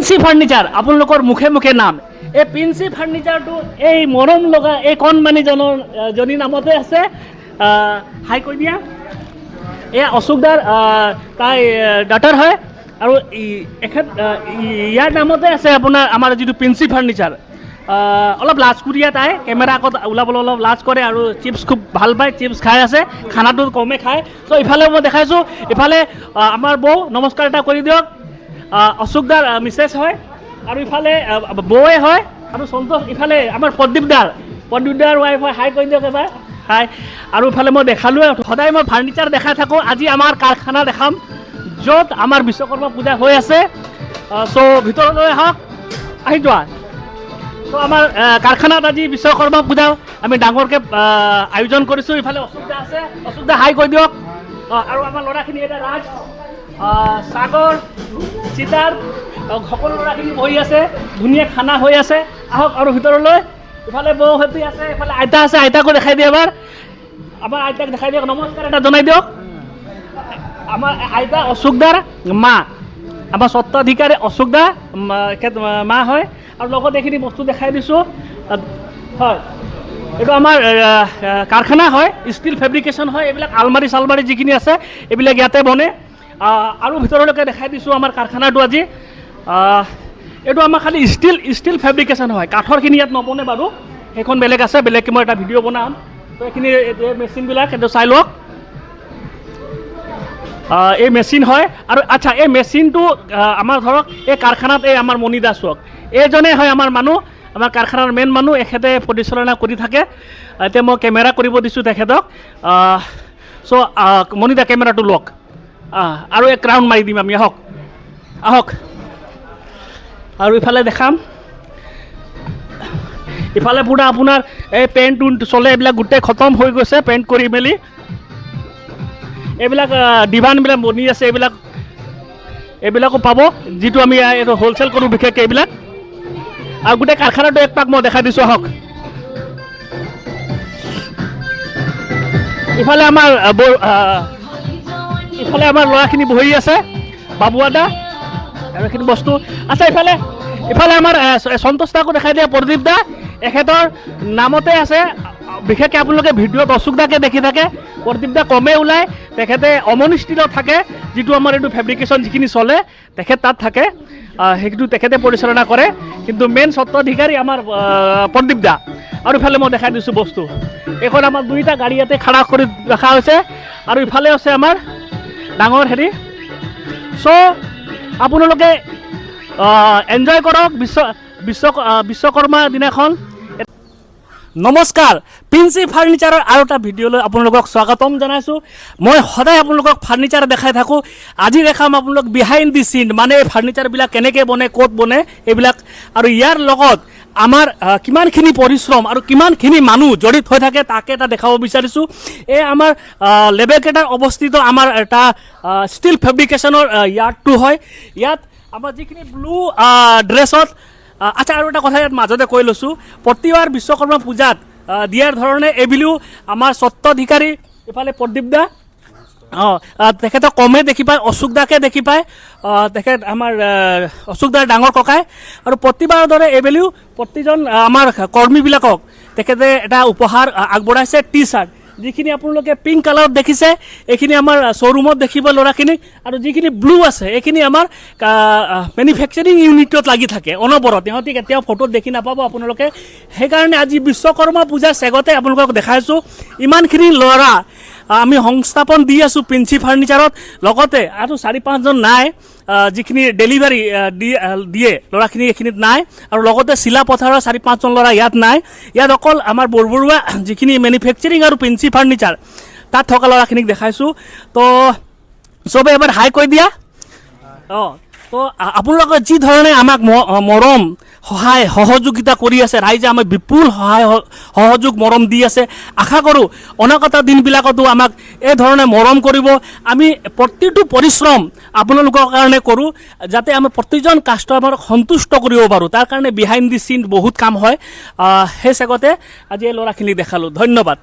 Princy furniture আপোনালোকৰ মুখে মুখে নাম এই প্ৰিন্সি ফাৰ্নিচাৰটো এই মৰম লগা এই কণমানিজনীৰ নামতে আছে হাই কৈ দিয়া এয়া অশোকদাৰ তাই ডাটাৰ হয় আৰু এখেত ইয়াৰ নামতে আছে আপোনাৰ আমাৰ যিটো প্ৰিন্সি ফাৰ্নিচাৰ অলপ লাজ কৰিয়া তাই কেমেৰা আগত ওলাবলৈ অলপ লাজ কৰে আৰু চিপছ খুব ভাল পায় চিপছ খাই আছে খানাটো কমে খায় চ' ইফালে মই দেখাইছোঁ ইফালে আমাৰ বৌ নমস্কাৰ এটা কৰি দিয়ক অশোকদাৰ মিছেছ হয় আৰু ইফালে বৌৱে হয় আৰু সন্তোষ ইফালে আমাৰ প্ৰদীপদাৰ ৱাইফ হয় হাই কৈ দিয়ক এবাৰ হাই আৰু ইফালে মই দেখালোৱে সদায় মই ফাৰ্নিচাৰ দেখাই থাকোঁ আজি আমাৰ কাৰখানা দেখাম য'ত আমাৰ বিশ্বকৰ্মা পূজা হৈ আছে চ' ভিতৰলৈ আহক আহি যোৱা চ' আমাৰ কাৰখানাত আজি বিশ্বকৰ্মা পূজা আমি ডাঙৰকৈ আয়োজন কৰিছোঁ ইফালে অশোকদা আছে অশোকদা হাই কৈ দিয়ক আৰু আমাৰ ল'ৰাখিনি এটা ৰাজ সাগৰ চিতাৰ সকলো ল'ৰাখিনি বহি আছে ধুনীয়া খানা হৈ আছে আহক আৰু ভিতৰলৈ ইফালে বৌ হেপি আছে ইফালে আইতা আছে আইতাকো দেখাই দিয়ে এবাৰ আমাৰ আইতাক দেখাই দিয়ক নমস্কাৰ এটা জনাই দিয়ক আমাৰ আইতা অশোকদাৰ মা আমাৰ স্বত্বাধিকাৰী অশোকদা মা হয় আৰু লগত এইখিনি বস্তু দেখাই দিছোঁ হয় এইটো আমাৰ কাৰখানা হয় ষ্টিল ফেব্ৰিকেশ্যন হয় এইবিলাক আলমাৰি চালমাৰি যিখিনি আছে এইবিলাক ইয়াতে বনে আৰু ভিতৰলৈকে দেখাই দিছোঁ আমাৰ কাৰখানাটো আজি এইটো আমাৰ খালি ষ্টিল ফেব্ৰিকেশ্যন হয় কাঠৰখিনি ইয়াত নবনে বাৰু সেইখন বেলেগ আছে বেলেগকৈ মই এটা ভিডিঅ' বনাম তো এইখিনি মেচিনবিলাক এইটো চাই লওক এই মেচিন হয় আৰু আচ্ছা এই মেচিনটো আমাৰ ধৰক এই কাৰখানাত এই আমাৰ মণিদা চওক এইজনে হয় আমাৰ মানুহ আমাৰ কাৰখানাৰ মেইন মানুহ এখেতে পৰিচালনা কৰি থাকে এতিয়া মই কেমেৰা কৰিব দিছোঁ তেখেতক চ' মণিদা কেমেৰাটো লওক আৰু এক ৰাউণ্ড মাৰি দিম আমি আহক আহক আৰু ইফালে দেখাম ইফালে পুৰা আপোনাৰ এই পেণ্ট চলে এইবিলাক গোটেই খতম হৈ গৈছে পেণ্ট কৰি মেলি এইবিলাক ডিভানবিলাক বনি আছে এইবিলাকো পাব যিটো আমি এইটো হ'লচেল কৰোঁ বিশেষকৈ এইবিলাক আৰু গোটেই কাৰখানাটো এক পাক মই দেখাই দিছোঁ আহক ইফালে আমাৰ ল'ৰাখিনি বহি আছে বাবুৱাদা আৰু এইখিনি বস্তু আচ্ছা ইফালে আমাৰ সন্তোষ দাকো দেখাই দিয়ে প্ৰদীপ দা এখেতৰ নামতে আছে বিশেষকৈ আপোনালোকে ভিডিঅ'ত অশোক দাকে দেখি থাকে প্ৰদীপ দা কমে ওলায় তেখেতে অমনি ষ্টিলত থাকে যিটো আমাৰ এইটো ফেব্ৰিকেশ্যন যিখিনি চলে তেখেত তাত থাকে সেইটো তেখেতে পৰিচালনা কৰে কিন্তু মেইন স্বত্বাধিকাৰী আমাৰ প্ৰদীপ দা আৰু ইফালে মই দেখাই দিছোঁ বস্তু এইখন আমাৰ দুইটা গাড়ী ইয়াতে খাৰা কৰি ৰখা হৈছে আৰু ইফালে আছে আমাৰ ডাঙৰ হেৰি চ' আপোনালোকে এনজয় কৰক বিশ্বকৰ্মা দিনাখন নমস্কাৰ প্ৰিন্সি ফাৰ্নিচাৰৰ আৰু এটা ভিডিঅ'লৈ আপোনালোকক স্বাগতম জনাইছোঁ মই সদায় আপোনালোকক ফাৰ্নিচাৰ দেখাই থাকোঁ আজি দেখাম আপোনালোক বিহাইণ্ড দি চিন মানে এই ফাৰ্নিচাৰবিলাক কেনেকৈ বনে ক'ত বনে এইবিলাক আৰু ইয়াৰ লগত আমাৰ কিমানখিনি পৰিশ্ৰম আৰু কিমানখিনি মানুহ জড়িত হৈ থাকে তাকে এটা দেখাব বিচাৰিছোঁ এই আমাৰ লেবেলকেইটাৰ অৱস্থিত আমাৰ এটা ষ্টিল ফেব্ৰিকেশ্যনৰ ইয়াৰ্ডটো হয় ইয়াত আমাৰ যিখিনি ব্লু ড্ৰেছত আচ্ছা আৰু এটা কথা ইয়াত মাজতে কৈ লৈছোঁ প্ৰতিবাৰ বিশ্বকৰ্মা পূজাত দিয়াৰ ধৰণে এইবুলিও আমাৰ স্বত্বাধিকাৰী ইফালে প্ৰদীপ দা তেখেতক কমে দেখি পায় অশোক দাকে দেখি পায় তেখেত আমাৰ অশোক দাৰ ডাঙৰ ককাই আৰু প্ৰতিবাৰৰ দৰে এইবেলিও প্ৰতিজন আমাৰ কৰ্মীবিলাকক তেখেতে এটা উপহাৰ আগবঢ়াইছে টি চাৰ্ট যিখিনি আপোনালোকে পিংক কালাৰত দেখিছে এইখিনি আমাৰ শ্ব'ৰুমত দেখিব ল'ৰাখিনিক আৰু যিখিনি ব্লু আছে এইখিনি আমাৰ মেনুফেকচাৰিং ইউনিটত লাগি থাকে অনবৰত সিহঁতি কেতিয়াও ফটোত দেখি নাপাব আপোনালোকে সেইকাৰণে আজি বিশ্বকৰ্মা পূজাৰ চেগতে আপোনালোকক দেখাইছোঁ ইমানখিনি ল'ৰা আমি সংস্থাপন দি আছোঁ প্ৰিন্সি ফাৰ্নিচাৰত লগতে আৰু 4-5জন নাই যিখিনি ডেলিভাৰী দিয়ে ল'ৰাখিনি এইখিনিত নাই আৰু লগতে চিলা পথাৰৰ 4-5জন ল'ৰা ইয়াত নাই ইয়াত অকল আমাৰ বৰবৰুৱা যিখিনি মেনুফেকচাৰিং আৰু প্ৰিন্সি ফাৰ্নিচাৰ তাত থকা ল'ৰাখিনিক দেখাইছোঁ তো চবে এবাৰ হাই কৈ দিয়া তো আপোনালোকে যি ধৰণে আমাক মৰম সহায় সহযোগিতা কৰি আছে ৰাইজে আমাক বিপুল সহায় সহযোগ মৰম দি আছে আশা কৰোঁ অনাগত দিনবিলাকতো আমাক এই ধৰণে মৰম কৰিব আমি প্ৰতিটো পৰিশ্ৰম আপোনালোকৰ কাৰণে কৰোঁ যাতে আমি প্ৰতিজন কাষ্টমাৰক সন্তুষ্ট কৰিব পাৰোঁ তাৰ কাৰণে বিহাইণ্ড দি চিন বহুত কাম হয় সেই চেগতে আজি এই ল'ৰাখিনিক দেখালোঁ ধন্যবাদ